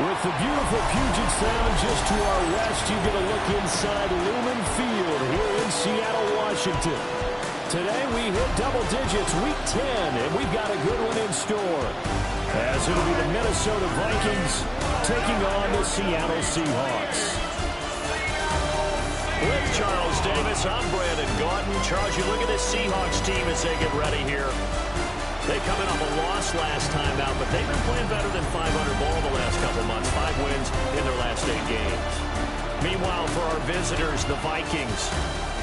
With the beautiful Puget Sound just to our west, you get a look inside Lumen Field here in Seattle, Washington. Today we hit double digits, week 10, and we've got a good one in store. As it'll be the Minnesota Vikings taking on the Seattle Seahawks. With Charles Davis, I'm Brandon Gaudin. Charles, you look at this Seahawks team as they get ready here. They come in off a loss last time out, but they've been playing better than 500 ball the last couple months. 5 wins in their last 8 games. Meanwhile, for our visitors, the Vikings,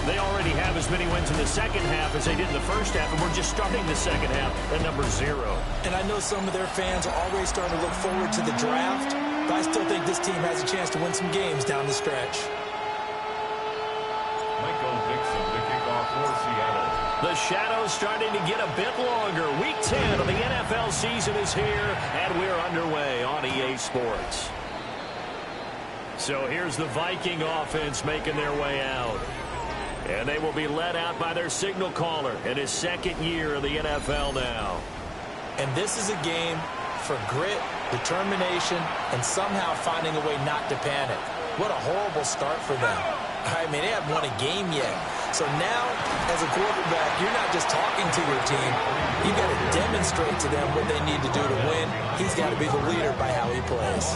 they already have as many wins in the second half as they did in the first half, and we're just starting the second half at number 0. And I know some of their fans are already starting to look forward to the draft, but I still think this team has a chance to win some games down the stretch. The shadow's starting to get a bit longer. Week 10 of the NFL season is here, and we're underway on EA Sports. So here's the Viking offense making their way out. And they will be led out by their signal caller in his second year of the NFL now. And this is a game for grit, determination, and somehow finding a way not to panic. What a horrible start for them. I mean, they haven't won a game yet. So now, as a quarterback, you're not just talking to your team. You've got to demonstrate to them what they need to do to win. He's got to be the leader by how he plays.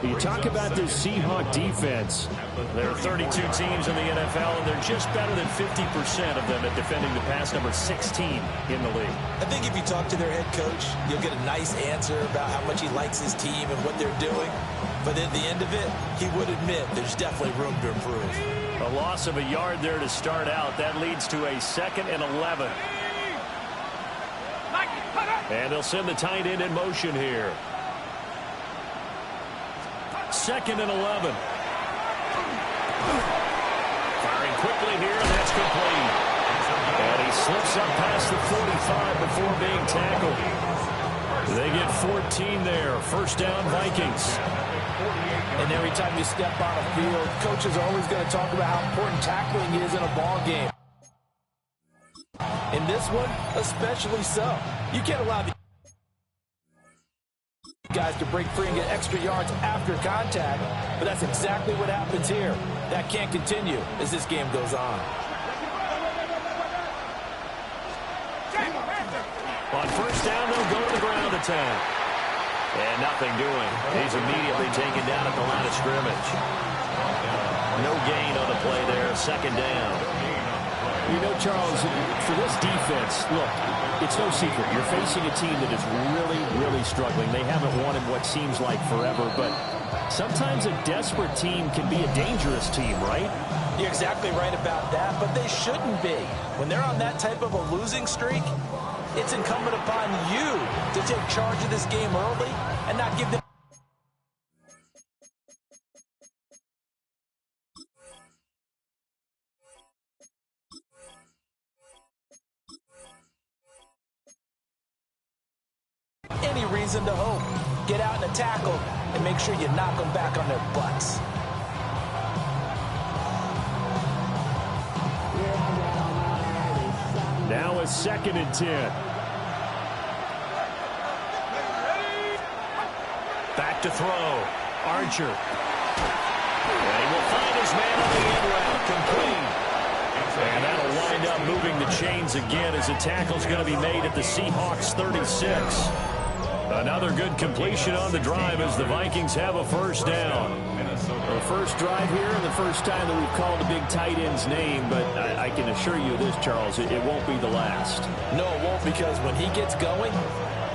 You talk about this Seahawk defense. There are 32 teams in the NFL, and they're just better than 50% of them at defending the pass, number 16 in the league. I think if you talk to their head coach, you'll get a nice answer about how much he likes his team and what they're doing. But at the end of it, he would admit there's definitely room to improve. A loss of a yard there to start out. That leads to a 2nd and 11. And they'll send the tight end in motion here. 2nd and 11. Firing quickly here, and that's complete. And he slips up past the 45 before being tackled. They get 14 there. First down, Vikings. And every time you step on a field, coaches are always going to talk about how important tackling is in a ball game. In this one, especially so. You can't allow the guys to break free and get extra yards after contact, but that's exactly what happens here. That can't continue as this game goes on. On first down, they'll go to the ground attack. And nothing doing. He's immediately taken down at the line of scrimmage. No gain on the play there. 2nd down. You know, Charles, for this defense, look, it's no secret. You're facing a team that is really, really struggling. They haven't won in what seems like forever, but sometimes a desperate team can be a dangerous team, right? You're exactly right about that, but they shouldn't be. When they're on that type of a losing streak, it's incumbent upon you to take charge of this game early and not give them. Any reason to hope. Get out in a tackle and make sure you knock them back on their butts. Now a 2nd and 10. Back to throw. Archer. And he will find his man on the end route. Complete. And that'll wind up moving the chains again as a tackle's going to be made at the Seahawks 36. Another good completion on the drive as the Vikings have a first down. The first drive here and the first time that we've called a big tight end's name, but I can assure you this, Charles, it won't be the last. No, it won't, because when he gets going,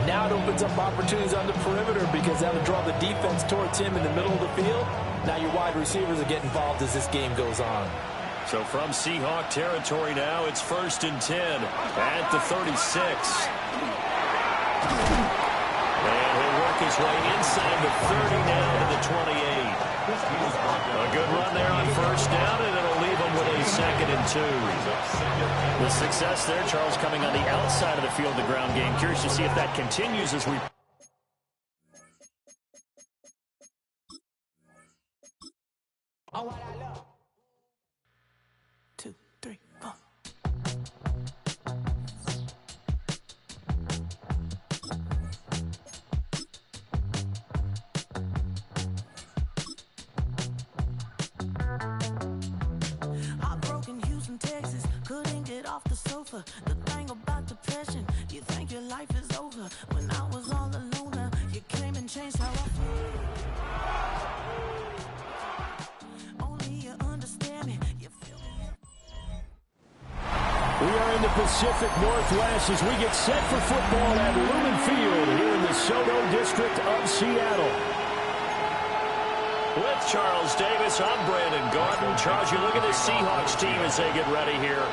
now it opens up opportunities on the perimeter because that'll draw the defense towards him in the middle of the field. Now your wide receivers will get involved as this game goes on. So from Seahawk territory now, it's 1st and 10 at the 36. And he'll work his way inside the 30 down to the 28. A good run there on first down, and it'll leave him with a 2nd and 2. The success there, Charles, coming on the outside of the field, the ground game. Curious to see if that continues as we... get off the sofa. The thing about depression, you think your life is over. When I was all alone, you came and changed how I feel. Only you understand me. You feel me. We are in the Pacific Northwest as we get set for football at Lumen Field here in the Soto District of Seattle. With Charles Davis, I'm Brandon Gaudin. Charles, you look at this Seahawks team as they get ready here.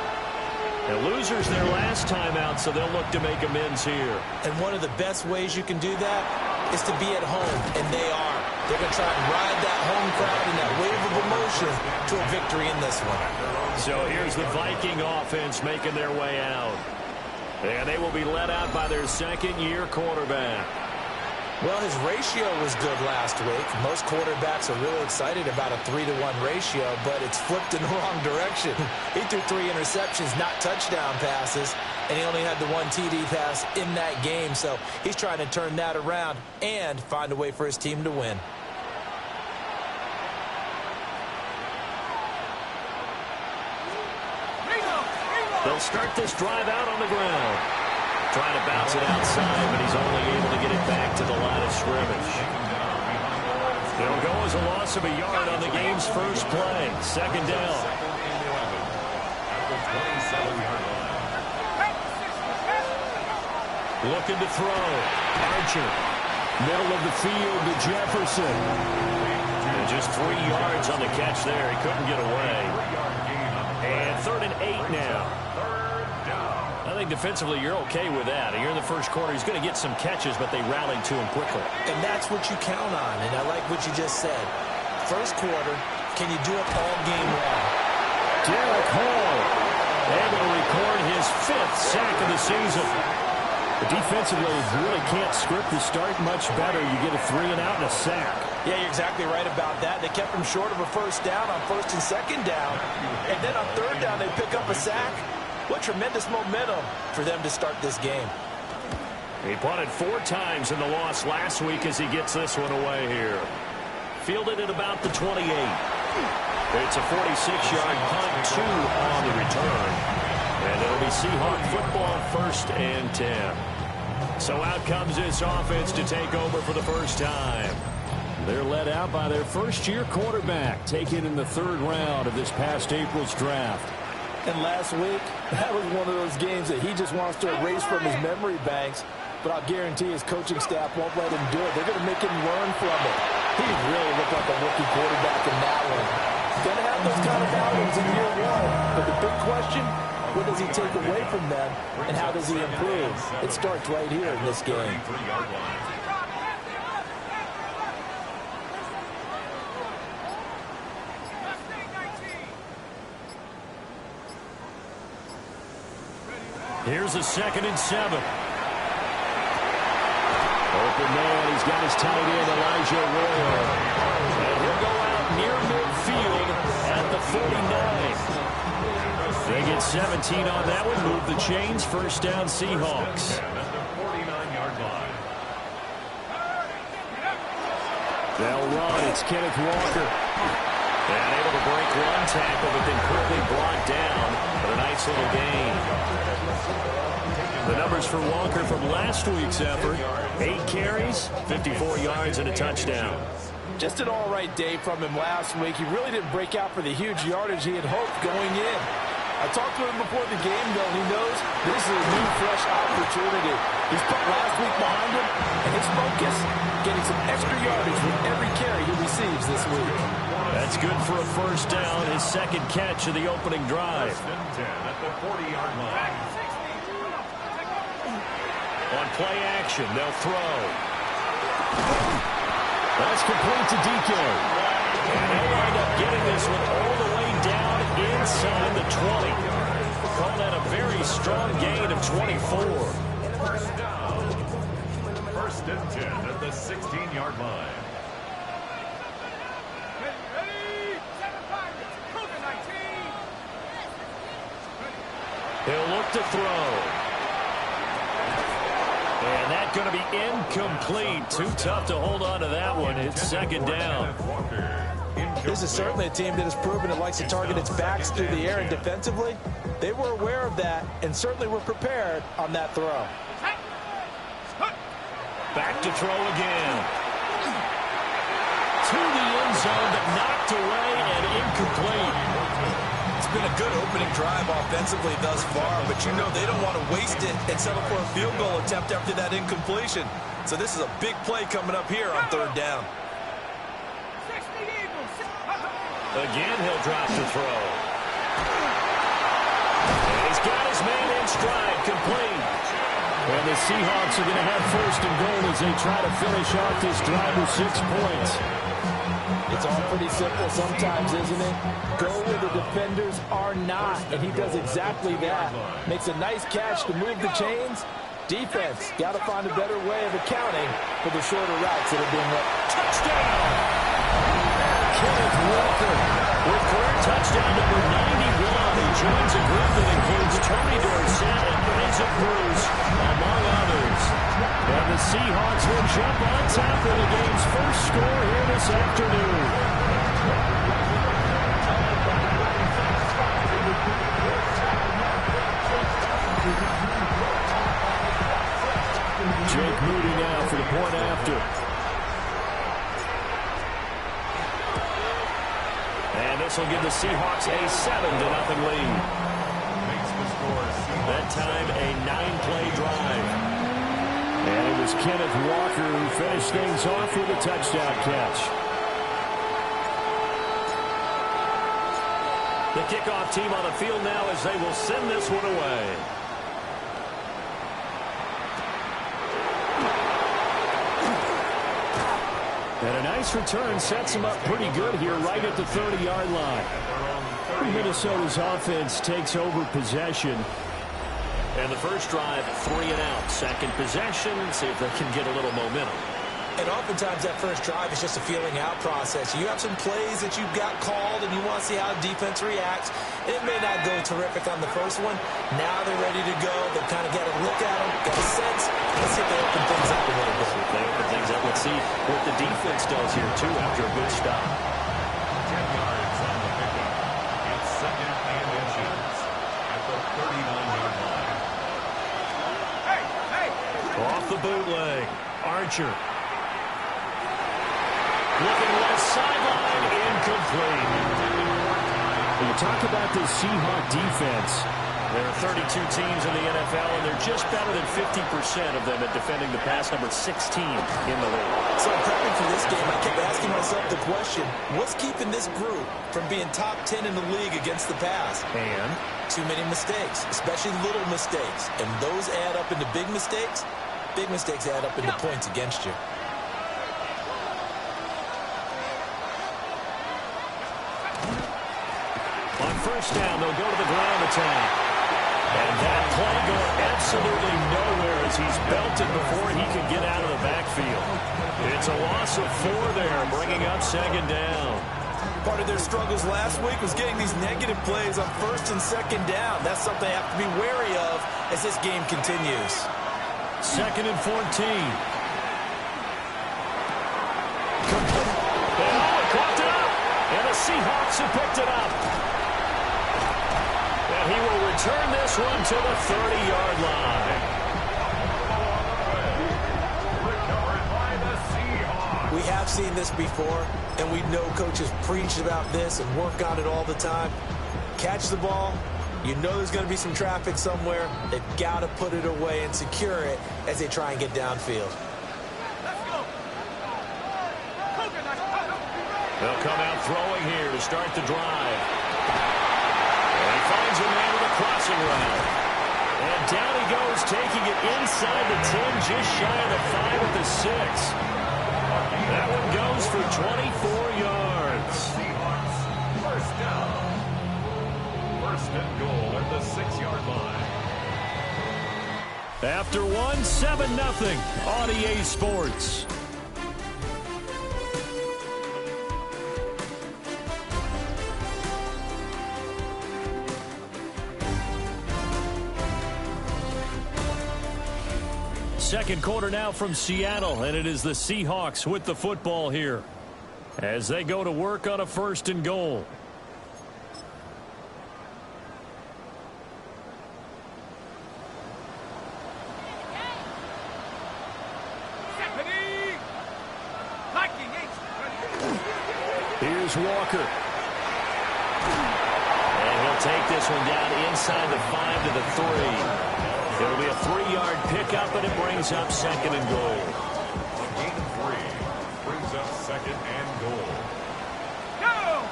The losers their last time out, so they'll look to make amends here. And one of the best ways you can do that is to be at home, and they are. They're going to try and ride that home crowd and that wave of emotion to a victory in this one. So here's the Viking offense making their way out. And they will be led out by their second-year quarterback. Well, his ratio was good last week. Most quarterbacks are really excited about a 3-to-1 ratio, but it's flipped in the wrong direction. He threw 3 interceptions, not touchdown passes, and he only had the 1 TD pass in that game. So he's trying to turn that around and find a way for his team to win. They'll start this drive out on the ground. Trying to bounce it outside, but he's only able to get it back to the line of scrimmage. It'll go as a loss of a yard on the game's first play. Second down. Looking to throw. Archer. Middle of the field to Jefferson. And just 3 yards on the catch there. He couldn't get away. And 3rd and 8 now. I think defensively you're okay with that. You're in the first quarter. He's going to get some catches, but they rallied to him quickly. And that's what you count on, and I like what you just said. First quarter, can you do it all game long? Derek Hall able to record his 5th sack of the season. But defensively, you really can't script the start much better. You get a 3-and-out and a sack. Yeah, you're exactly right about that. They kept him short of a first down on 1st and 2nd down. And then on 3rd down, they pick up a sack. What tremendous momentum for them to start this game. He punted 4 times in the loss last week as he gets this one away here. Fielded at about the 28. It's a 46-yard punt, 2 on the return. And it'll be Seahawk football, 1st and 10. So out comes this offense to take over for the first time. They're led out by their first-year quarterback, taken in the 3rd round of this past April's draft. And last week, that was one of those games that he just wants to erase from his memory banks. But I'll guarantee his coaching staff won't let him do it. They're going to make him learn from it. He really looked like a rookie quarterback in that one. He's going to have those kind of outings in year 1. But the big question, what does he take away from them, and how does he improve? It starts right here in this game. Here's a 2nd and 7. Open man. He's got his tight end, Elijah Royal. And he'll go out near midfield at the 49. They get 17 on that one. Move the chains. First down, Seahawks. They'll run. It's Kenneth Walker. And able to break 1 tackle, but then quickly brought down. But a nice little gain. The numbers for Walker from last week's effort: 8 carries, 54 yards, and a touchdown. Just an all-right day from him last week. He really didn't break out for the huge yardage he had hoped going in. I talked to him before the game, though, and he knows this is a new, fresh opportunity. He's put last week behind him, and his focus, getting some extra yardage with every carry he receives this week. That's good for a first down, his 2nd catch of the opening drive. At the 40-yard line. On play action, they'll throw. That's complete to DK. And they'll wind up getting this one all the way down inside the 20. Call that a very strong gain of 24. First down. 1st and 10 at the 16-yard line. He'll look to throw. And that's going to be incomplete. Too tough to hold on to that one. It's 2nd down. This is certainly a team that has proven it likes to target its backs through the air, and defensively, they were aware of that and certainly were prepared on that throw. Back to throw again. To the end zone, but knocked away and incomplete. It's been a good opening drive offensively thus far, but you know they don't want to waste it and settle for a field goal attempt after that incompletion. So this is a big play coming up here on third down. Again, he'll drop to throw. And he's got his man in stride, complete. And the Seahawks are going to have first and goal as they try to finish off this drive with 6 points. It's all pretty simple sometimes, isn't it? Go where the defenders are not, and he does exactly that. Makes a nice catch to move the chains. Defense, got to find a better way of accounting for the shorter routes that have been run. Touchdown! Kenneth Walker with career touchdown number 91. He joins a group that includes Tony Dorsett and Isaac Bruce, among others. And the Seahawks will jump on top of the game's first score here this afternoon. Jake Moody now for the point after. And this will give the Seahawks a 7-0 lead. That time a 9-play drive. And it was Kenneth Walker who finished things off with a touchdown catch. The kickoff team on the field now as they will send this one away. And a nice return sets him up pretty good here right at the 30-yard line. Minnesota's offense takes over possession. And the first drive, 3 and out. Second possession, see if they can get a little momentum. And oftentimes that first drive is just a feeling out process. You have some plays that you've got called and you want to see how defense reacts. And it may not go terrific on the first one. Now they're ready to go. They've kind of got a look at them, got a sense. Let's see if they open things up a little bit. See if they open things up. Let's see what the defense does here, too, after a good stop. 10 yards on the pickup. It's second and inches at the 39-yard line. Off the bootleg, Archer. Looking left sideline, incomplete. When you talk about the Seahawk defense, there are 32 teams in the NFL, and they're just better than 50% of them at defending the pass, number 16 in the league. So prepping for this game, I kept asking myself the question, what's keeping this group from being top 10 in the league against the pass? And too many mistakes, especially little mistakes. And those add up into big mistakes. Big mistakes add up into points against you. on first down, they'll go to the ground attack. And that play going absolutely nowhere as he's belted before he can get out of the backfield. It's a loss of 4 there, bringing up second down. Part of their struggles last week was getting these negative plays on first and second down. That's something they have to be wary of as this game continues. Second and 14. Caught it up, and the Seahawks have picked it up. And he will return this one to the 30-yard line. Recovered by the Seahawks. We have seen this before, and we know coaches preach about this and work on it all the time. Catch the ball. You know there's going to be some traffic somewhere. They've got to put it away and secure it as they try and get downfield. They'll come out throwing here to start the drive. And he finds a man with a crossing route. And down he goes, taking it inside the 10, just shy of the 5 at the 6. That one goes for 24 yards. Seahawks, first down. First and goal at the 6-yard line. After one, 7-0 on EA Sports. Second quarter now from Seattle, and it is the Seahawks with the football here. as they go to work on a 1st and goal. Here's Walker. And he'll take this one down inside the 5 to the 3. It'll be a 3-yard pickup, and it brings up 2nd and goal. Gain of 3 brings up 2nd and goal. Go!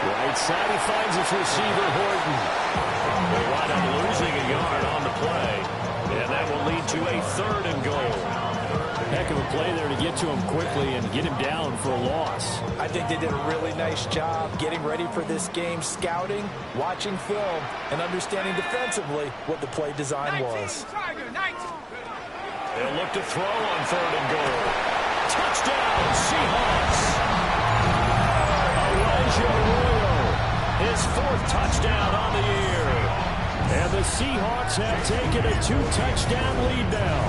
Right side, he finds his receiver, Horton. They wind up losing a yard on the play, and that will lead to a 3rd and goal. Heck of a play there to get to him quickly and get him down for a loss. I think they did a really nice job getting ready for this game, scouting, watching film, and understanding defensively what the play design was. They'll look to throw on 3rd and goal. Touchdown, Seahawks! Elijah Arroyo, his 4th touchdown on the year. And the Seahawks have taken a 2-touchdown lead now.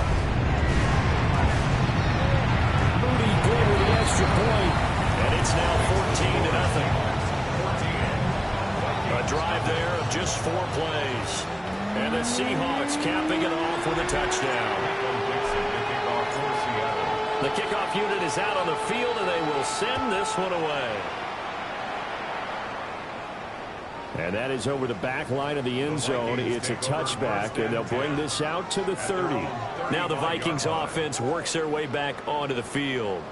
Good with the extra point, and it's now 14-0. A drive there of just 4 plays, and the Seahawks capping it off with a touchdown. The kickoff unit is out on the field, and they will send this one away. and that is over the back line of the end zone. It's a touchback, and they'll bring this out to the 30. Now the Vikings offense works their way back onto the field.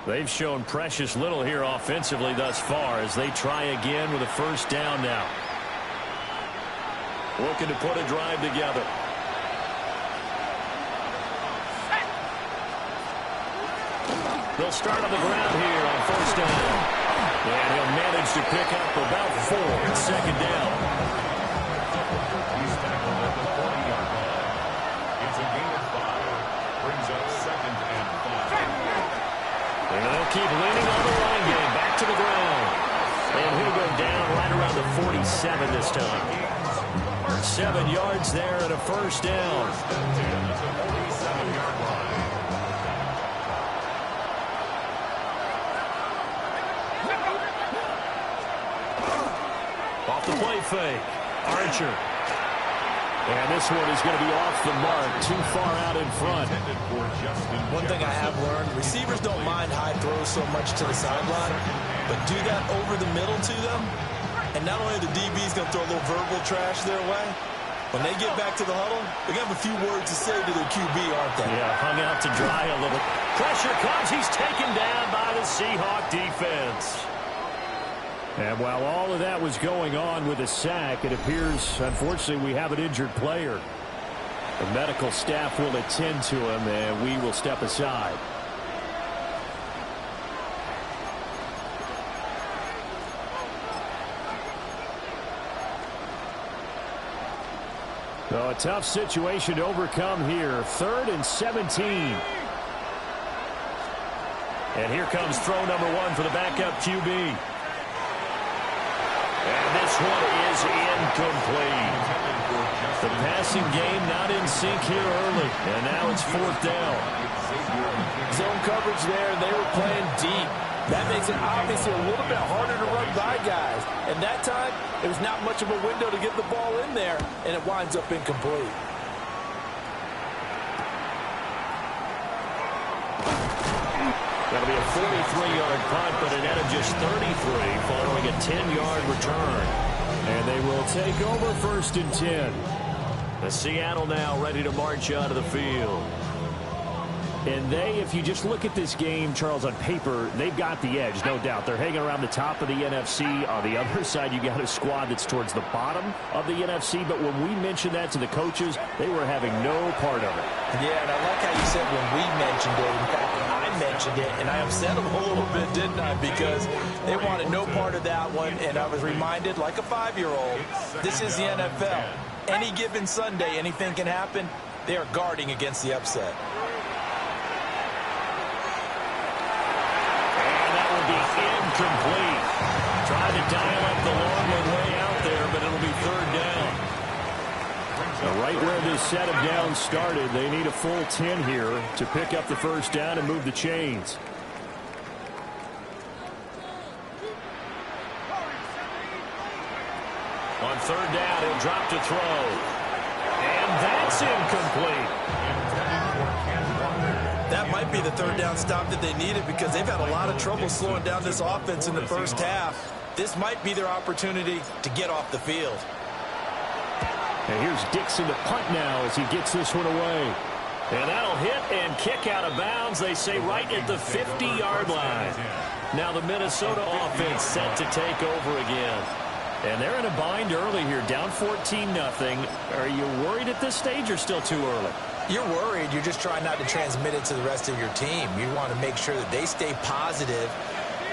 They've shown precious little here offensively thus far as they try again with a 1st down now. Looking to put a drive together. They'll start on the ground here on 1st down. And he'll manage to pick up about 4 on 2nd down. He's tackled at the 40-yard line. It's a gain of 5. Brings up 2nd and 5. And they'll keep leaning on the line game. Back to the ground. And he'll go down right around the 47 this time. 7 yards there and a 1st down. Off the play fake. Archer. And this one is going to be off the mark, too far out in front. One thing I have learned, receivers don't mind high throws so much to the sideline, but do that over the middle to them, and not only are the DBs going to throw a little verbal trash their way, when they get back to the huddle, they're going to have a few words to say to their QB, aren't they? Yeah, hung out to dry a little. Pressure comes. He's taken down by the Seahawk defense. And while all of that was going on with a sack, it appears, unfortunately, we have an injured player. The medical staff will attend to him, and we will step aside. So a tough situation to overcome here. 3rd and 17. And here comes throw number 1 for the backup QB. And this one is incomplete. The passing game not in sync here early. And now it's 4th down. Zone coverage there, and they were playing deep. That makes it obviously a little bit harder to run by guys. And that time, there was not much of a window to get the ball in there, and it winds up incomplete. That'll be a 43-yard punt, but it ended just 33 following a 10-yard return. And they will take over 1st and 10. The Seattle now ready to march out of the field. And they, if you just look at this game, Charles, on paper, they've got the edge, no doubt. They're hanging around the top of the NFC. On the other side, you got a squad that's towards the bottom of the NFC. But when we mentioned that to the coaches, they were having no part of it. Yeah, and I like how you said when we mentioned it. In fact, I mentioned it, and I upset them a little bit, didn't I? Because they wanted no part of that one, and I was reminded, like a 5-year-old, this is the NFL. Any given Sunday, anything can happen. They are guarding against the upset. Incomplete. Tried to dial up the long one way out there, but it'll be 3rd down. Right where this a set of downs started. They need a full 10 here to pick up the first down and move the chains. On third down, he'll drop to throw. And that's incomplete. That might be the third down stop that they needed because they've had a lot of trouble slowing down this offense in the first half. This might be their opportunity to get off the field. And here's Dixon to punt now as he gets this one away. And that'll hit and kick out of bounds, they say, right at the 50-yard line. Now the Minnesota offense set to take over again. And they're in a bind early here, down 14-0. Are you worried at this stage or still too early? You're worried. You're just trying not to transmit it to the rest of your team. You want to make sure that they stay positive.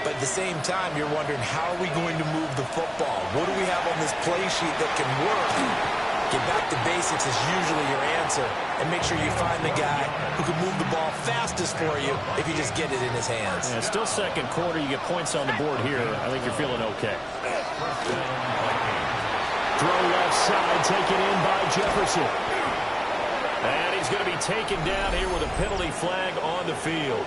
But at the same time, you're wondering, how are we going to move the football? What do we have on this play sheet that can work? Get back to basics is usually your answer. And make sure you find the guy who can move the ball fastest for you if you just get it in his hands. Yeah, still second quarter. You get points on the board here. I think you're feeling okay. Throw left side, taken in by Jefferson. And he's going to be taken down here with a penalty flag on the field.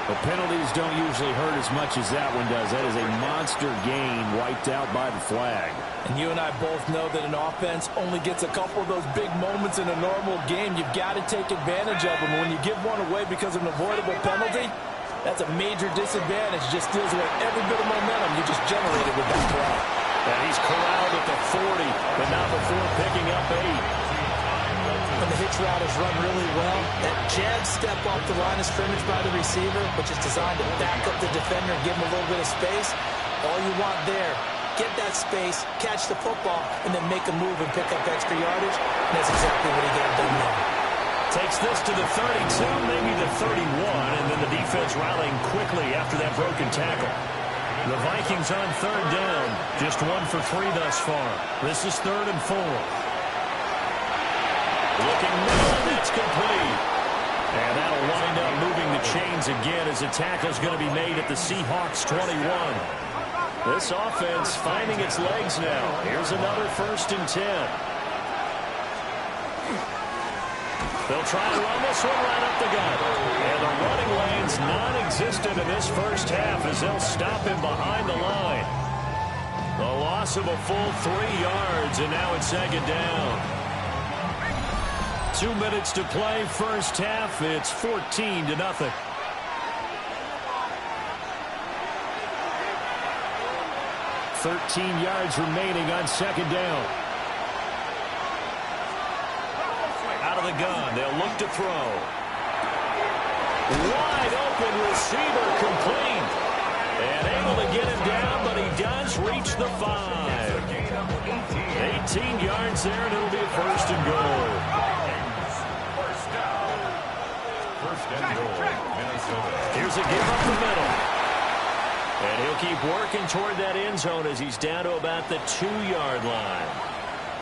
The penalties don't usually hurt as much as that one does. That is a monster gain wiped out by the flag. And you and I both know that an offense only gets a couple of those big moments in a normal game. You've got to take advantage of them. When you give one away because of an avoidable penalty, that's a major disadvantage. Just steals away every bit of momentum you just generated with that throw. And he's corralled at the 40, but not before picking up 8. When the hitch route is run really well, that jab step off the line of scrimmage by the receiver, which is designed to back up the defender and give him a little bit of space, all you want there, get that space, catch the football, and then make a move and pick up extra yardage. And that's exactly what he got done there. Takes this to the 32, maybe the 31, and then the defense rallying quickly after that broken tackle. The Vikings on third down, just 1 for 3 thus far. This is 3rd and 4. Looking middle, and that's complete. And that'll wind up moving the chains again as the tackle's going to be made at the Seahawks 21. This offense finding its legs now. Here's another 1st and 10. They'll try to run this one right up the gut. And the running lane's non-existent in this first half as they'll stop him behind the line. A loss of a full 3 yards, and now it's 2nd down. 2 minutes to play, first half. It's 14-0. 13 yards remaining on 2nd down. Out of the gun, they'll look to throw. Wide open receiver complete. And able to get him down, but he does reach the 5. 18 yards there, and it'll be a 1st and goal. Here's a give up the middle. And he'll keep working toward that end zone as he's down to about the 2-yard line.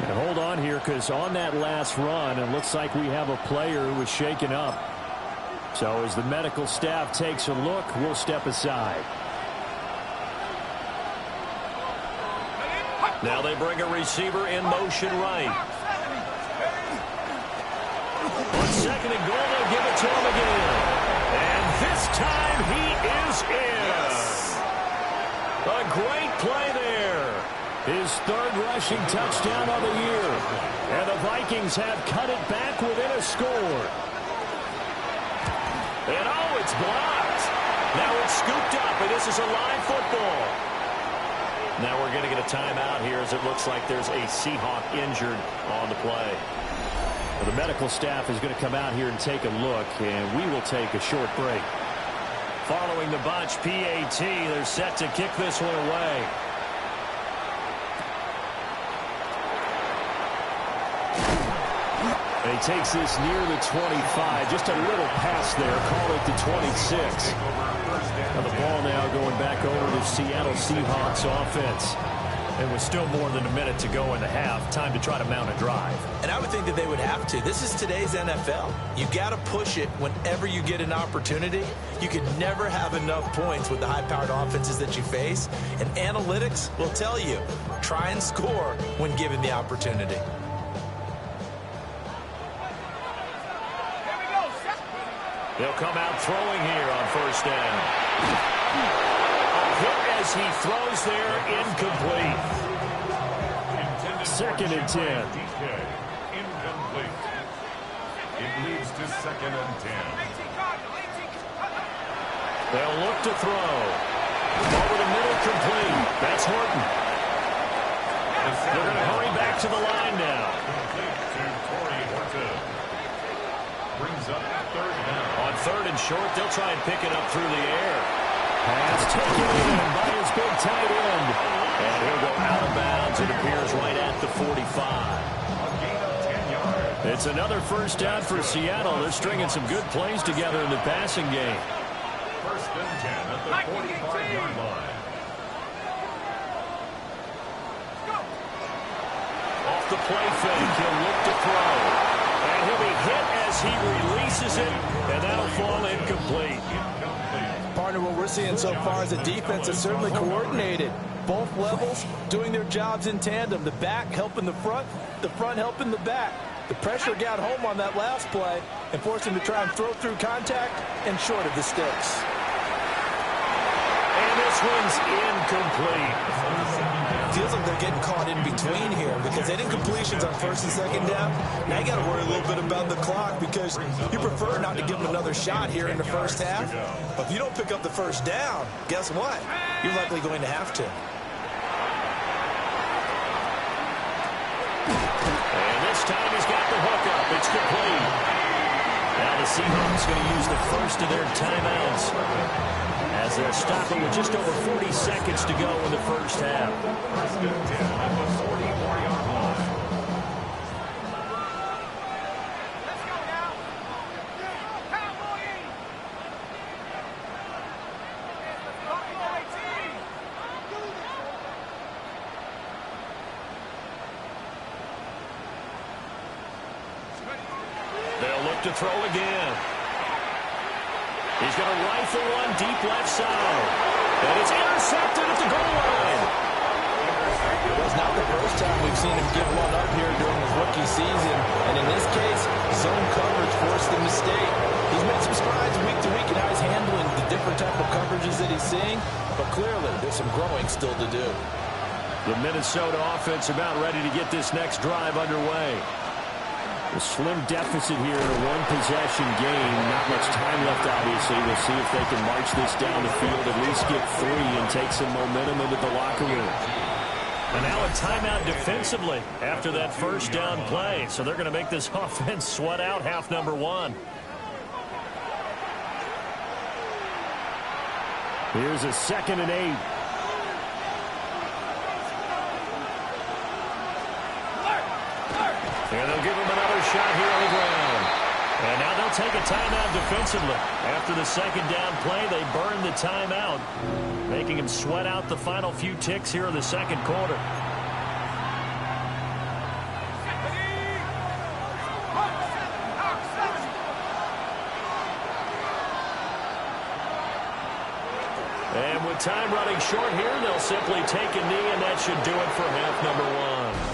And hold on here, because on that last run, it looks like we have a player who was shaken up. So as the medical staff takes a look, we'll step aside. Now they bring a receiver in motion right. On 2nd and goal, they'll give it to him again. And this time he is in. A great play there. His 3rd rushing touchdown of the year. And the Vikings have cut it back within a score. And oh, it's blocked. Now it's scooped up, and this is a live football. Now we're going to get a timeout here as it looks like there's a Seahawk injured on the play. Well, the medical staff is going to come out here and take a look, and we will take a short break. Following the botch PAT, they're set to kick this one away. And he takes this near the 25. Just a little pass there. Call it the 26. Now the ball now going back over to Seattle Seahawks offense. And with still more than a minute to go in the half, time to try to mount a drive. And I would think that they would have to. This is today's NFL. You got to push it whenever you get an opportunity. You can never have enough points with the high-powered offenses that you face. And analytics will tell you, try and score when given the opportunity. They'll come out throwing here on first down. Hit as he throws there, incomplete. Second and 10. Incomplete. It leads to second and 10. They'll look to throw. Over the middle, complete. That's Horton. They're going to hurry back to the line now. Complete to Corey Horton. Brings up third down. On third and short, they'll try and pick it up through the air. Pass taken in by his big tight end. And he'll go out of bounds. It appears right at the 45. A gain of 10 yards. It's another first down for Seattle. They're stringing some good plays together in the passing game. First and 10 at the 45-yard line. Off the play fake, he'll look to throw. And he'll be hit as he releases it, and that'll fall incomplete. Partner, what we're seeing so far is the defense is certainly coordinated. Both levels doing their jobs in tandem. The back helping the front helping the back. The pressure got home on that last play and forced him to try and throw through contact and short of the sticks. And this one's incomplete. Feels like they're getting caught in between here because they didn't completions on first and second down. Now you got to worry a little bit about the clock because you prefer not to give them another shot here in the first half. But if you don't pick up the first down, guess what? You're likely going to have to. And this time he's got the hook up. It's complete. Now the Seahawks going to use the first of their timeouts as they'll stop it with just over 40 seconds to go in the first half. First and 10 at the 44-yard line. Let's go now. Cowboy! Cowboy team! They'll look to throw again. He's going to rifle one deep left side. And it's intercepted at the goal line. Well, it's not the first time we've seen him give one up here during his rookie season. And in this case, zone coverage forced the mistake. He's made some strides week to week in how he's handling the different type of coverages that he's seeing. But clearly, there's some growing still to do. The Minnesota offense about ready to get this next drive underway. A slim deficit here in a one-possession game. Not much time left, obviously. We'll see if they can march this down the field, at least get 3 and take some momentum into the locker room. And now a timeout defensively after that first down play. So they're going to make this offense sweat out half number 1. Here's a 2nd and 8. And they'll give him another shot here on the ground. And now they'll take a timeout defensively. After the second down play, they burn the timeout, making him sweat out the final few ticks here in the second quarter. And with time running short here, they'll simply take a knee, and that should do it for half number 1.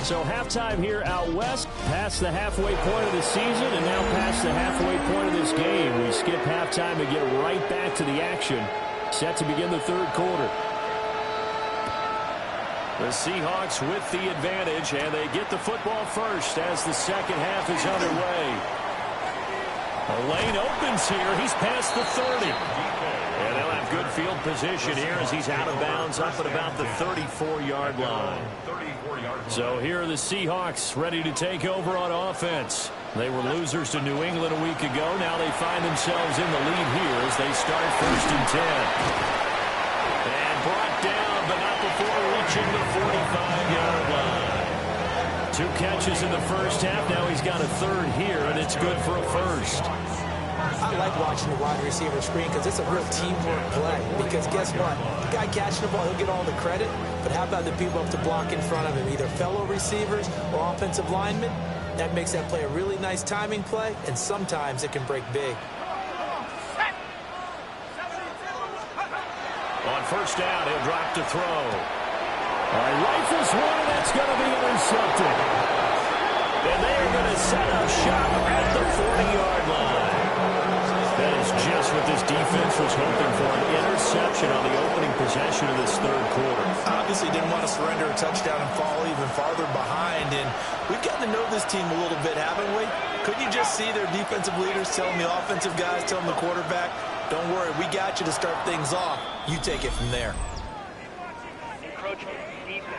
So halftime here out west, past the halfway point of the season, and now past the halfway point of this game. We skip halftime and get right back to the action, set to begin the third quarter. The Seahawks with the advantage, and they get the football first as the second half is underway. A lane opens here. He's past the 30. And they'll have good field position here as he's out of bounds up at about the 34-yard line. So here are the Seahawks ready to take over on offense. They were losers to New England a week ago. Now they find themselves in the lead here as they start first and 10. And brought down, but not before reaching the 45-yard line. 2 catches in the first half. Now he's got a third here, and it's good for a first. I like watching the wide receiver screen because it's a real teamwork play. Because guess what? The guy catching the ball, he'll get all the credit. But how about the people up to block in front of him, either fellow receivers or offensive linemen? That makes that play a really nice timing play, and sometimes it can break big. On first down, he'll drop to throw. Rifles one, and that's going to be intercepted. And they are going to set up shop at the 40-yard line. That is just what this defense was hoping for, an interception on the opening possession of this third quarter. Obviously didn't want to surrender a touchdown and fall even farther behind. And we've gotten to know this team a little bit, haven't we? Couldn't you just see their defensive leaders telling the offensive guys, telling the quarterback, don't worry, we got you to start things off. You take it from there. Encroachment defense.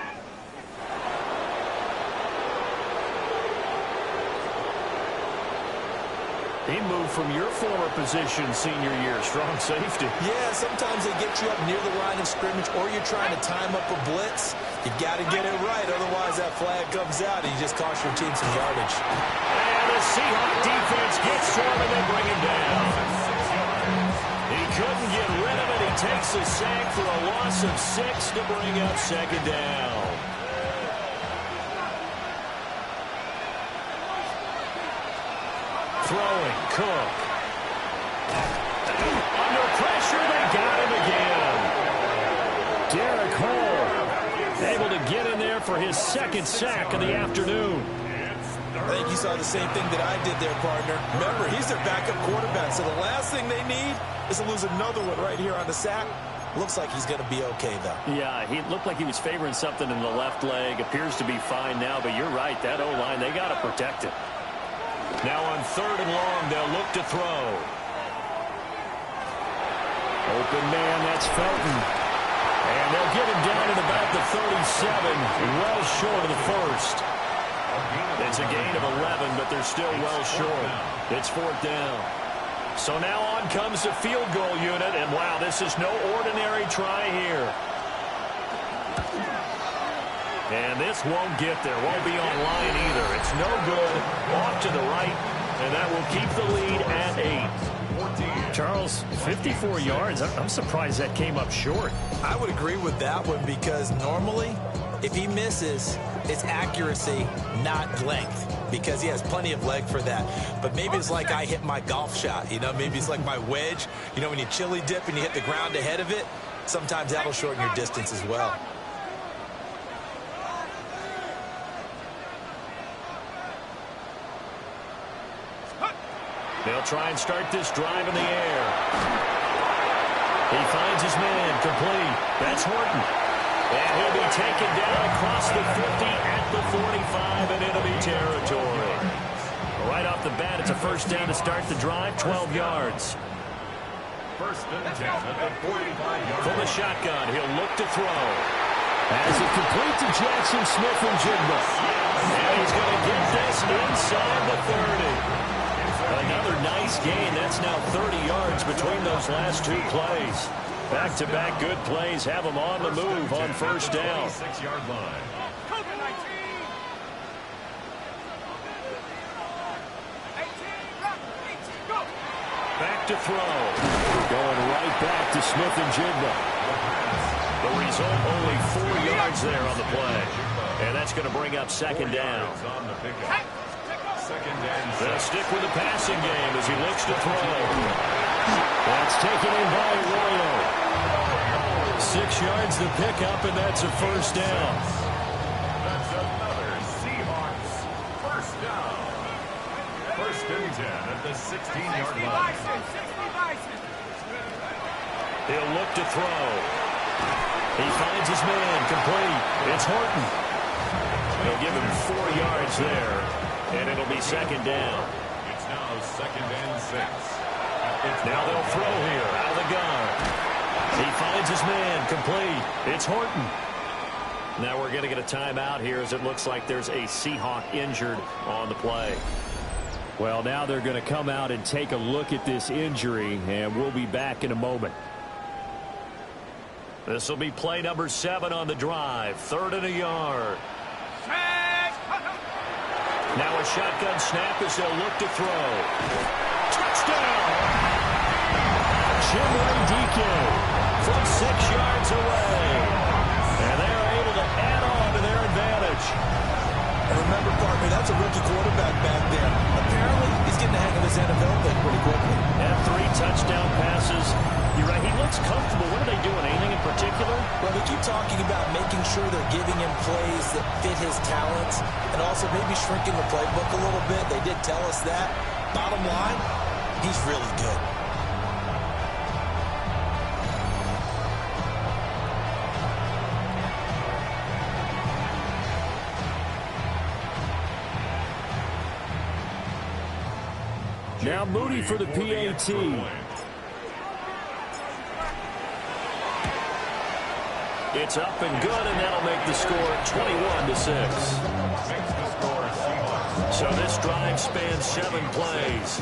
He moved from your former position senior year, strong safety. Yeah, sometimes they get you up near the line of scrimmage or you're trying to time up a blitz. You've got to get it right, otherwise that flag comes out and you just cost your team some yardage. And the Seahawk defense gets to him and they bring him down. He couldn't get rid of it. He takes a sack for a loss of 6 to bring up second down. Throwing, Cook. Under pressure, they got him again. Derek Hall able to get in there for his second sack of the afternoon. I think you saw the same thing that I did there, partner. Remember, he's their backup quarterback, so the last thing they need is to lose another one right here on the sack. Looks like he's going to be okay, though. Yeah, he looked like he was favoring something in the left leg. Appears to be fine now, but you're right. That O-line, they got to protect it. Now on third and long, they'll look to throw. Open man, that's Felton. And they'll get him down at about the 37, well short of the first. It's a gain of 11, but they're still well short. It's fourth down. So now on comes the field goal unit, and wow, this is no ordinary try here. And this won't get there, won't be on line either. It's no good, off to the right, and that will keep the lead at 8. Charles, 54 yards. I'm surprised that came up short. I would agree with that one because normally, if he misses, it's accuracy, not length, because he has plenty of leg for that. But maybe it's like I hit my golf shot, you know, maybe it's like my wedge. You know, when you chili dip and you hit the ground ahead of it, sometimes that'll shorten your distance as well. They'll try and start this drive in the air. He finds his man, complete. That's Horton. And he'll be taken down across the 50 at the 45 in enemy territory. Right off the bat, it's a first down to start the drive, 12 yards. First and 10 at the 45-yard From the line. shotgun, he'll look to throw. As it complete to Jackson Smith and Jigba. And he's going to get this inside the 30. Another nice gain. That's now 30 yards between those last two plays. Back-to-back good plays have them on the move on first down. 6-yard line. Cougar 19. 18, rock, 18, go. Back to throw. Going right back to Smith and Jigba. The result, only 4 yards there on the play. And that's going to bring up second down. On the pickup. Second and They'll 6. stick with the passing game as he looks to throw. That's taken in by Arroyo. 6 yards to pick up, and that's a first down. That's another Seahawks first down. First and 10 at the 16-yard 60 line. Bison, 60 Bison. He'll look to throw. He finds his man, complete. It's Horton. They'll give him 4 yards there, and it'll be second down. It's now second and 6. Now they'll throw here, out of the gun. He finds his man, complete. It's Horton. Now we're going to get a timeout here as it looks like there's a Seahawk injured on the play. Well, now they're going to come out and take a look at this injury, and we'll be back in a moment. This will be play number 7 on the drive. 3rd and a yard. Now a shotgun snap as they'll look to throw. Touchdown! Jimway DK from 6 yards away. And they're able to add on to their advantage. And remember, partner, that's a rookie quarterback back there. Apparently, he's getting the hang of his NFL thing pretty quickly. And 3 touchdown passes. You're right, he looks comfortable. What are they doing? Anything in particular? Well, they keep talking about making sure they're giving him plays that fit his talents and also maybe shrinking the playbook a little bit. They did tell us that. Bottom line, he's really good. Now Moody for the PAT. It's up and good, and that'll make the score 21-6. So this drive spans 7 plays,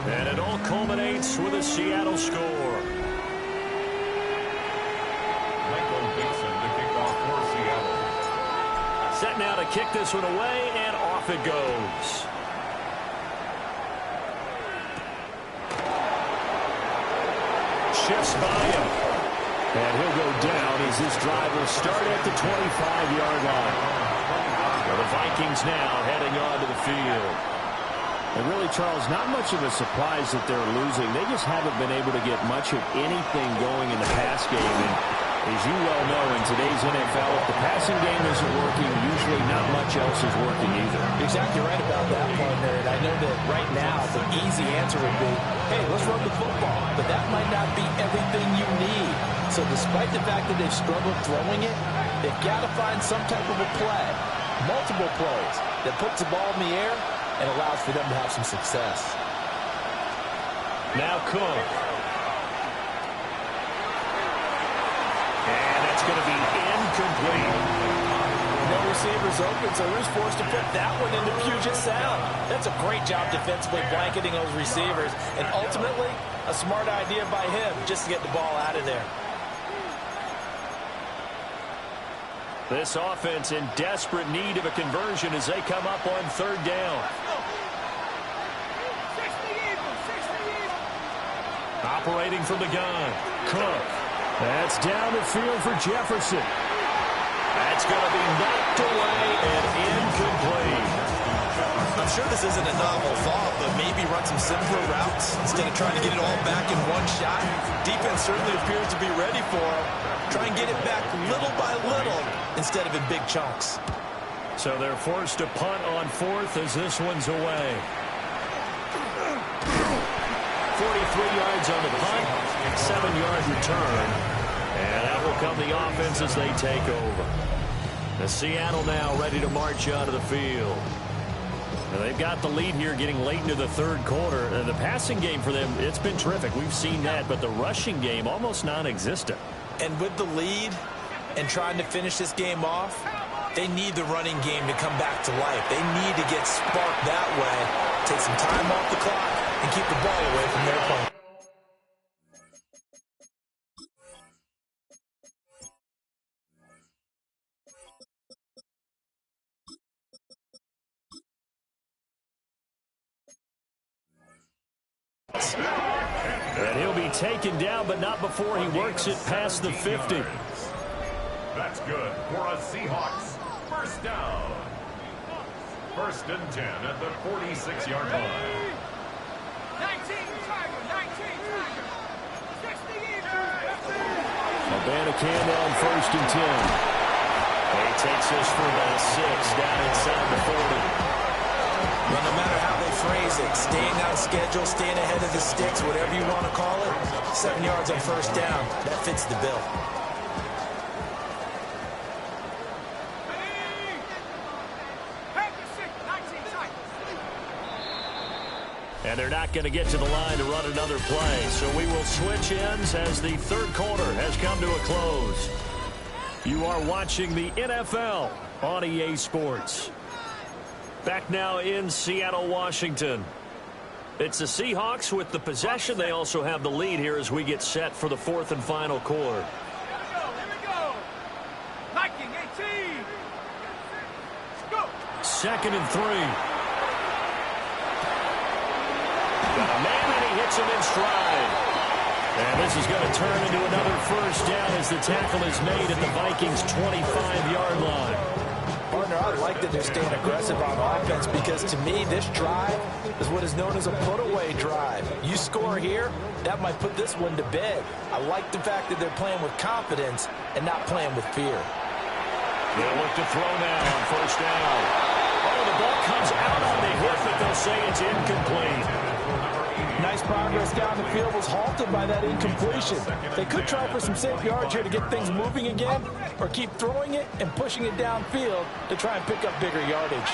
and it all culminates with a Seattle score. Set now to kick this one away, and off it goes. Shifts by him. And he'll go down as this drive will start at the 25-yard line. Well, the Vikings now heading onto the field. And really, Charles, not much of a surprise that they're losing. They just haven't been able to get much of anything going in the pass game. And as you well know, in today's NFL, if the passing game isn't working, usually not much else is working either. Exactly right about that, partner. And I know that right now the easy answer would be, hey, let's run the football. But that might not be everything you need. So despite the fact that they've struggled throwing it, they've got to find some type of a play, multiple plays, that puts the ball in the air and allows for them to have some success. Now Cook. And that's going to be incomplete. No receivers open, so Roo's forced to put that one into Puget Sound. That's a great job defensively blanketing those receivers, and ultimately a smart idea by him just to get the ball out of there. This offense in desperate need of a conversion as they come up on 3rd down. Operating from the gun. Cook. That's down the field for Jefferson. That's going to be knocked away and incomplete. I'm sure this isn't a novel thought, but maybe run some simpler routes instead of trying to get it all back in one shot. Defense certainly appears to be ready for him. Try and get it back little by little instead of in big chunks. So they're forced to punt on 4th as this one's away. 43 yards on the punt, 7-yard return. And that will come the offense as they take over. The Seattle now ready to march out of the field. Now they've got the lead here getting late into the 3rd quarter. The passing game for them, it's been terrific. We've seen that, but the rushing game almost non-existent. And with the lead and trying to finish this game off, they need the running game to come back to life. They need to get sparked that way, take some time off the clock, and keep the ball away from their opponent. And he'll be taken down, but not before he works it past the 50. That's good for a Seahawks first down. 1st and 10 at the 46-yard line. 19 Tiger, 19 Tiger. 60 Eagles. Abanacan on 1st and 10. He takes this for about 6 down inside the 40. Well, no matter how they phrase it, staying on schedule, staying ahead of the sticks, whatever you want to call it, 7 yards on 1st down, that fits the bill. And they're not going to get to the line to run another play. So we will switch ends as the 3rd quarter has come to a close. You are watching the NFL on EA Sports. Back now in Seattle, Washington. It's the Seahawks with the possession. They also have the lead here as we get set for the 4th and final quarter. Here we go. Liking 18. Let's go. 2nd and 3. Got a man, and he hits him in stride. And this is going to turn into another first down as the tackle is made at the Vikings' 25-yard line. Partner, I like that they're staying aggressive on offense because, to me, this drive is what is known as a put-away drive. You score here, that might put this one to bed. I like the fact that they're playing with confidence and not playing with fear. They'll look to throw now on first down. Oh, the ball comes out on the hip, but they'll say it's incomplete. Nice progress down the field was halted by that incompletion. They could try for some safe yards here to get things moving again, or keep throwing it and pushing it downfield to try and pick up bigger yardage.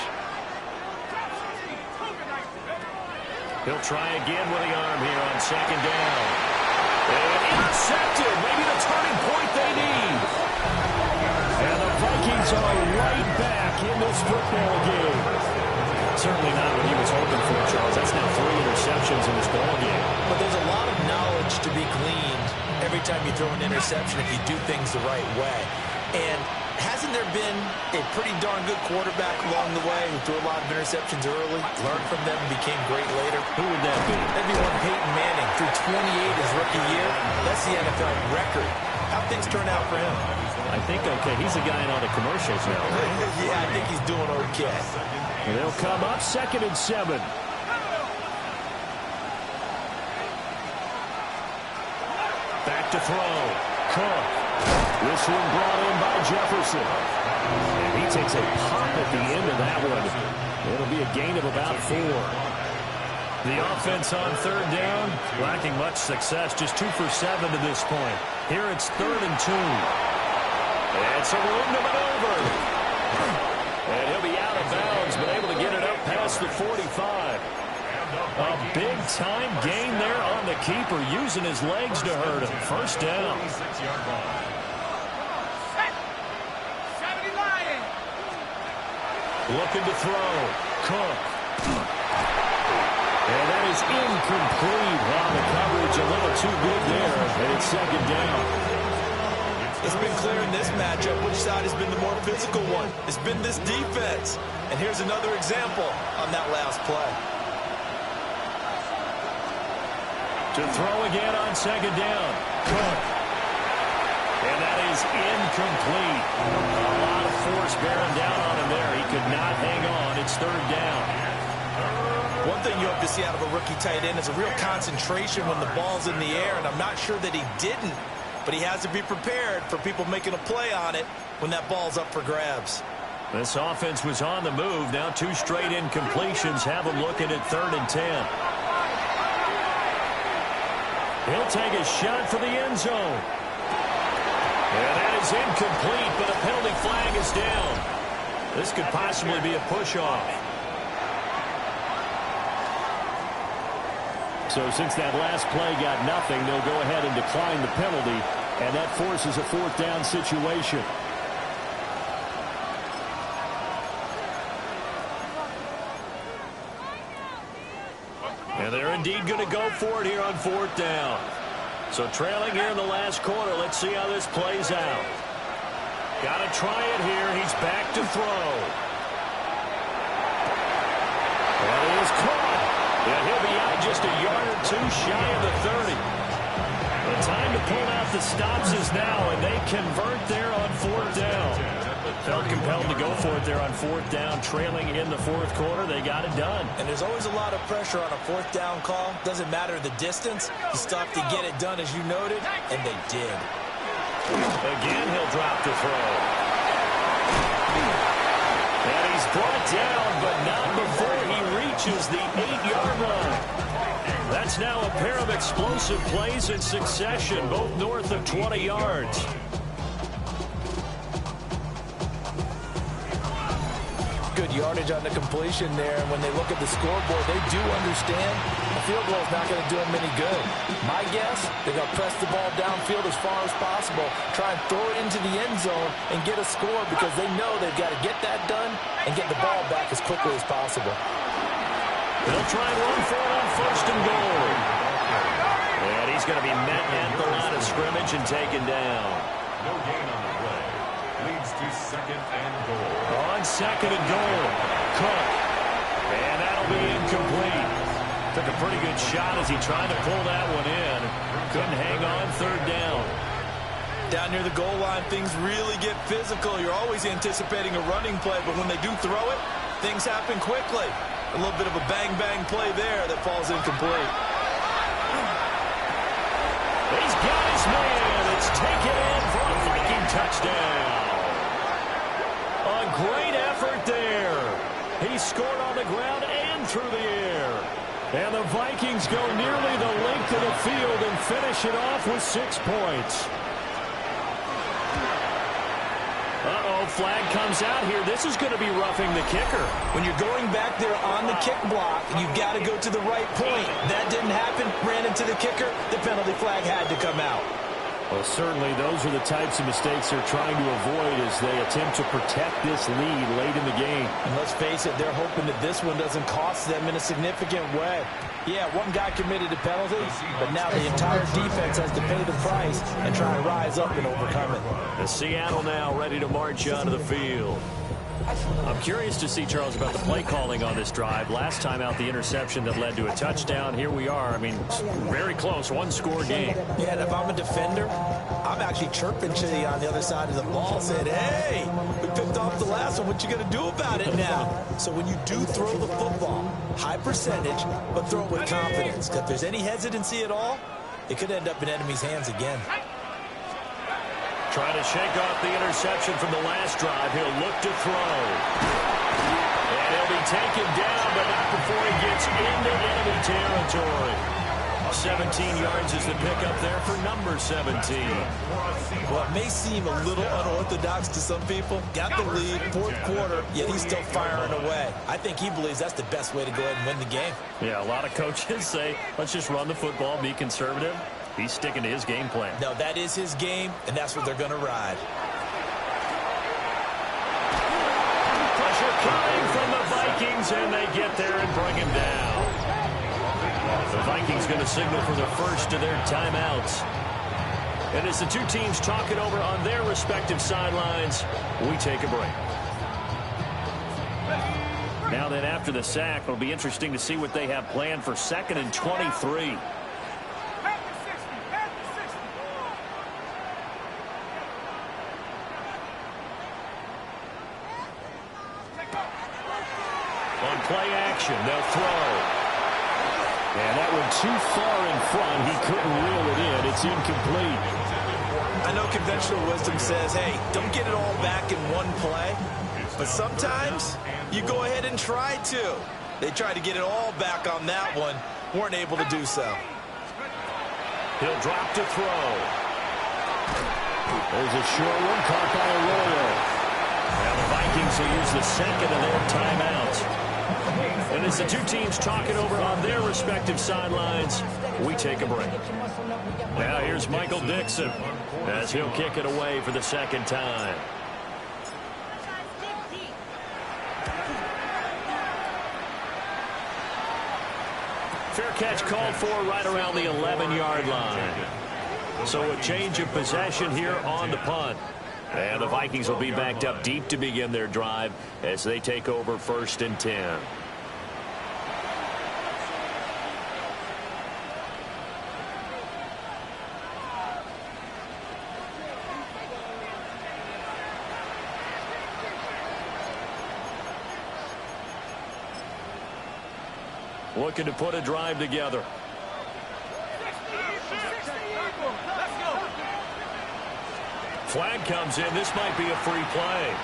He'll try again with the arm here on second down. And intercepted, maybe the turning point they need. And the Vikings are right back in this football game. Certainly not what he was hoping for, Charles. That's now 3 interceptions in this ball game. But there's a lot of knowledge to be gleaned every time you throw an interception if you do things the right way. And hasn't there been a pretty darn good quarterback along the way who threw a lot of interceptions early, learned from them, and became great later? Who would that be? That'd be one Peyton Manning. Threw 28 his rookie year. That's the NFL record. How things turn out for him? I think, okay, he's a guy in all the commercials now, right? Yeah, I think he's doing okay. They'll come up 2nd and 7. Back to throw. Cook. This one brought in by Jefferson. And he takes a pop at the end of that one. It'll be a gain of about 4. The offense on 3rd down, lacking much success, just 2 for 7 to this point. Here it's 3rd and 2. And some room to maneuver. And he'll be out of bounds, but able to get it up past the 45. A big-time gain there on the keeper, using his legs to hurt him. First down. 70 Lions. Looking to throw. Cook. And that is incomplete. Wow, the coverage a little too good there. And it's 2nd down. It's been clear in this matchup which side has been the more physical one. It's been this defense. And here's another example on that last play. To throw again on 2nd down. Cook. And that is incomplete. A lot of force bearing down on him there. He could not hang on. It's 3rd down. One thing you hope to see out of a rookie tight end is a real concentration when the ball's in the air, and I'm not sure that he didn't. But he has to be prepared for people making a play on it when that ball's up for grabs. This offense was on the move. Now 2 straight incompletions have him looking at 3rd and 10. He'll take a shot for the end zone. And that is incomplete, but a penalty flag is down. This could possibly be a push-off. So since that last play got nothing, they'll go ahead and decline the penalty, and that forces a 4th down situation. And they're indeed going to go for it here on 4th down. So trailing here in the last quarter, let's see how this plays out. Got to try it here. He's back to throw. And it is caught. Yeah, he'll be out just a yard or 2 shy of the 30. The time to pull out the stops is now, and they convert there on 4th down. Felt compelled to go for it there on 4th down, trailing in the 4th quarter. They got it done. And there's always a lot of pressure on a 4th down call. Doesn't matter the distance. You still have to get it done, as you noted, and they did. Again, he'll drop to throw. And he's brought down, but not before he reaches the 8-yard line. That's now a pair of explosive plays in succession, both north of 20 yards. Good yardage on the completion there, and when they look at the scoreboard, they do understand a field goal is not going to do them any good. My guess, they're going to press the ball downfield as far as possible, try and throw it into the end zone and get a score because they know they've got to get that done and get the ball back as quickly as possible. They'll try and run for it on 1st and goal. And he's going to be met at the line of scrimmage and taken down. No gain on the play. Leads to 2nd and goal. On 2nd and goal, Cook. And that'll be incomplete. Took a pretty good shot as he tried to pull that one in. Couldn't hang on third down. Down near the goal line, things really get physical. You're always anticipating a running play, but when they do throw it, things happen quickly. A little bit of a bang-bang play there that falls incomplete. He's got his man. It's taken in for a Viking touchdown. A great effort there. He scored on the ground and through the air. And the Vikings go nearly the length of the field and finish it off with 6 points. Uh-oh, flag comes out here. This is going to be roughing the kicker. When you're going back there on the kick block, you've got to go to the right point. That didn't happen. Ran into the kicker. The penalty flag had to come out. Well, certainly those are the types of mistakes they're trying to avoid as they attempt to protect this lead late in the game. And let's face it, they're hoping that this one doesn't cost them in a significant way. Yeah, one guy committed a penalty, but now the entire defense has to pay the price and try to rise up and overcome it. And Seattle now ready to march onto the field. I'm curious to see, Charles, about the play calling on this drive. Last time out, the interception that led to a touchdown. Here we are. I mean, very close, one-score game. Yeah, and if I'm a defender, I'm actually chirping to you on the other side of the ball, saying, hey, we picked off the last one. What you going to do about it now? So when you do throw the football, high percentage, but throw it with confidence. If there's any hesitancy at all, it could end up in enemy's hands again. Trying to shake off the interception from the last drive. He'll look to throw. And he'll be taken down, but not before he gets into enemy territory. 17 yards is the pickup there for number 17. Well, it may seem a little unorthodox to some people. Got the lead, fourth quarter, yet he's still firing away. I think he believes that's the best way to go ahead and win the game. Yeah, a lot of coaches say, let's just run the football, be conservative. He's sticking to his game plan. No, that is his game, and that's what they're going to ride. Pressure coming from the Vikings, and they get there and bring him down. The Vikings going to signal for the first of their timeouts. And as the two teams talk it over on their respective sidelines, we take a break. Now then, after the sack, it'll be interesting to see what they have planned for 2nd and 23. On play action, they'll throw. And that one too far in front. He couldn't reel it in. It's incomplete. I know conventional wisdom says, hey, don't get it all back in one play. But sometimes you go ahead and try to. They tried to get it all back on that one. Weren't able to do so. He'll drop to throw. There's a short one caught by Arroyo. Now the Vikings will use the second of their timeouts. And as the two teams talk it over on their respective sidelines, we take a break. Now here's Michael Dixon as he'll kick it away for the second time. Fair catch called for right around the 11-yard line. So a change of possession here on the punt. And the Vikings will be backed up deep to begin their drive as they take over 1st and 10. Looking to put a drive together. Flag comes in. This might be a free play.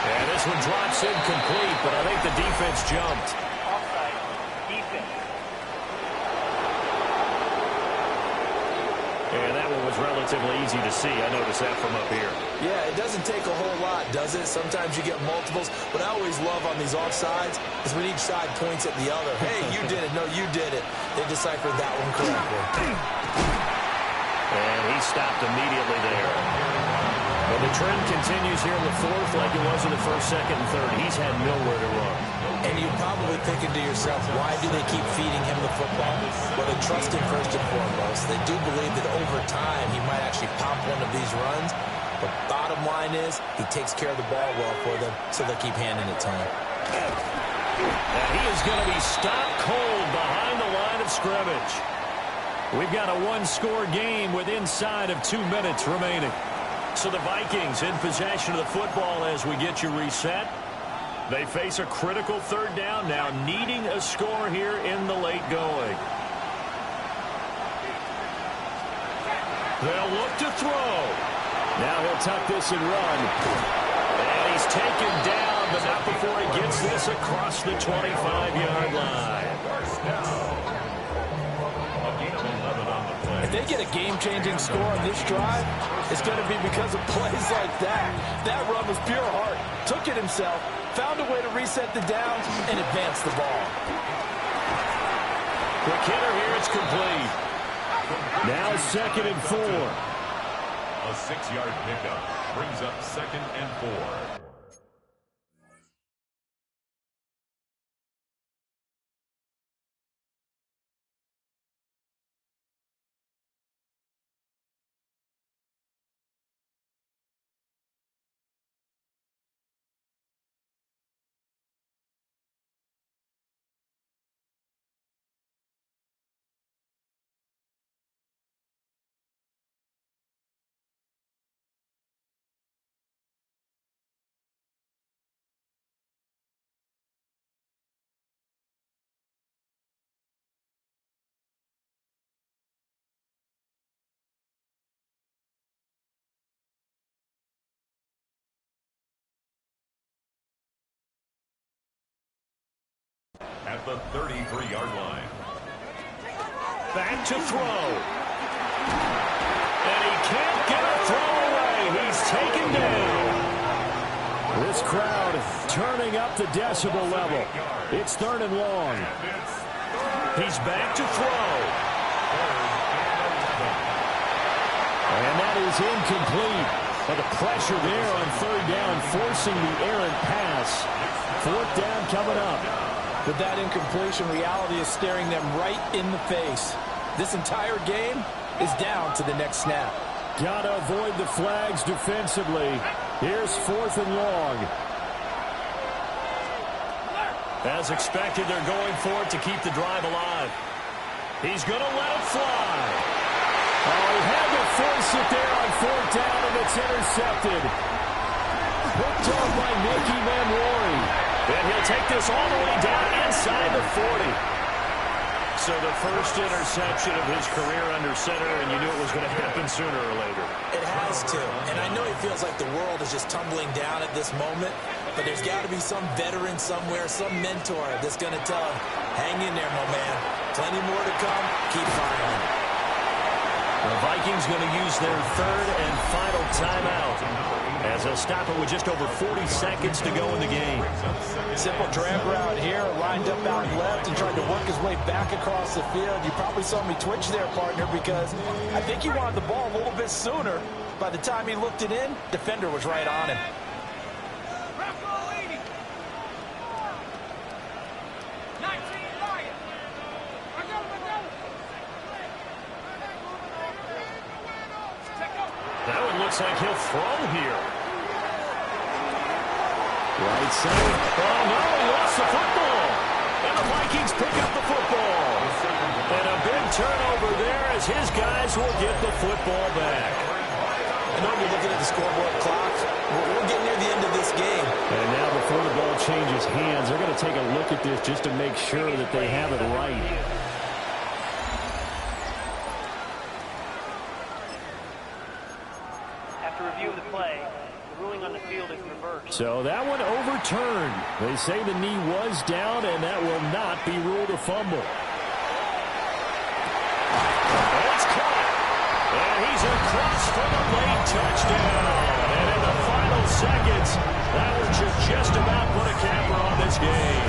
And this one drops incomplete, but I think the defense jumped. Offside. Defense. And that one was relatively easy to see. I noticed that from up here. Yeah, it doesn't take a whole lot, does it? Sometimes you get multiples. What I always love on these offsides is when each side points at the other. Hey, you did it. No, you did it. They deciphered that one correctly. And he stopped immediately there. And the trend continues here in the 4th like it was in the 1st, 2nd, and 3rd. He's had nowhere to run. And you're probably thinking to yourself, why do they keep feeding him the football? Well, they trust him first and foremost. They do believe that over time he might actually pop one of these runs. But bottom line is, he takes care of the ball well for them, so they'll keep handing it to him. And he is going to be stopped cold behind the line of scrimmage. We've got a one-score game with inside of 2 minutes remaining. So the Vikings in possession of the football as we get you reset. They face a critical third down now, needing a score here in the late going. They'll look to throw. Now he'll tuck this and run. And he's taken down, but not before he gets this across the 25-yard line. If they get a game-changing score on this drive, it's going to be because of plays like that. That run was pure heart. Took it himself, found a way to reset the downs, and advance the ball. The kicker here, it's complete. Now 2nd and 4. A 6-yard pickup brings up 2nd and 4. At the 33-yard line. Back to throw. And he can't get a throw away. He's taken down. This crowd turning up the decibel level. It's 3rd and long. He's back to throw. And that is incomplete. But the pressure there on 3rd down, forcing the errant pass. 4th down coming up. With that incompletion, reality is staring them right in the face. This entire game is down to the next snap. Got to avoid the flags defensively. Here's 4th and long. As expected, they're going for it to keep the drive alive. He's going to let it fly. Oh, he had to force it there on 4th down, and it's intercepted. Picked off by Nicky Manwari. And he'll take this all the way down inside the 40. So the first interception of his career under center, and you knew it was going to happen sooner or later. It has to. And I know he feels like the world is just tumbling down at this moment, but there's got to be some veteran somewhere, some mentor that's going to tell him, hang in there, my man. Plenty more to come. Keep firing. The Vikings going to use their 3rd and final timeout as they'll stop it with just over 40 seconds to go in the game. Simple drag route here, lined up out left and tried to work his way back across the field. You probably saw me twitch there, partner, because I think he wanted the ball a little bit sooner. By the time he looked it in, defender was right on him. That one looks like he'll throw here. Right side. Oh, no, he lost the football. And the Vikings pick up the football. And a big turnover there as his guys will get the football back. I know you're looking at the scoreboard clock. We're getting near the end of this game. And now before the ball changes hands, they're going to take a look at this just to make sure that they have it right. After review of the play, the ruling on the field is reversed. So that one overturned. They say the knee was down, and that will not be ruled a fumble. It's caught. And he's across for the late touchdown. And in the final seconds, that one should just about put a capper on this game.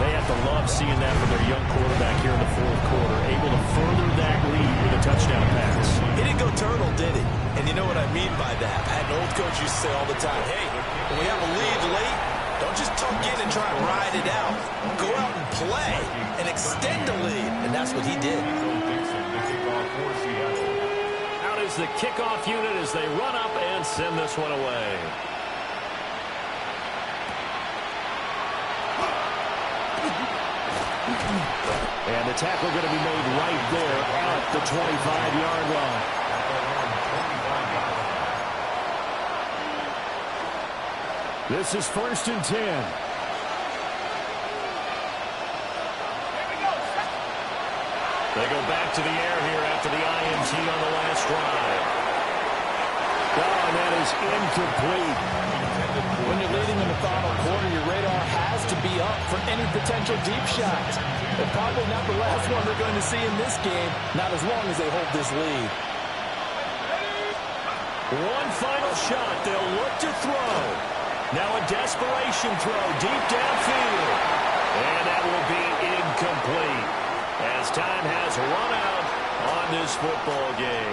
They have to love seeing that from their young quarterback here in the 4th quarter, able to further that lead with a touchdown pass. He didn't go turtle, did he? And you know what I mean by that. I had an old coach used to say all the time, hey, when we have a lead late, don't just tuck in and try and ride it out. Go out and play and extend the lead. And that's what he did. Out is the kickoff unit as they run up and send this one away. And the tackle going to be made right there at the 25-yard line. This is 1st and 10. They go back to the air here after the INT on the last drive. Oh, and that is incomplete. When you're leading in the final quarter, your radar has to be up for any potential deep shots. And probably not the last one they're going to see in this game, not as long as they hold this lead. One final shot. They'll look to throw. Now a desperation throw deep downfield. And that will be incomplete as time has run out on this football game.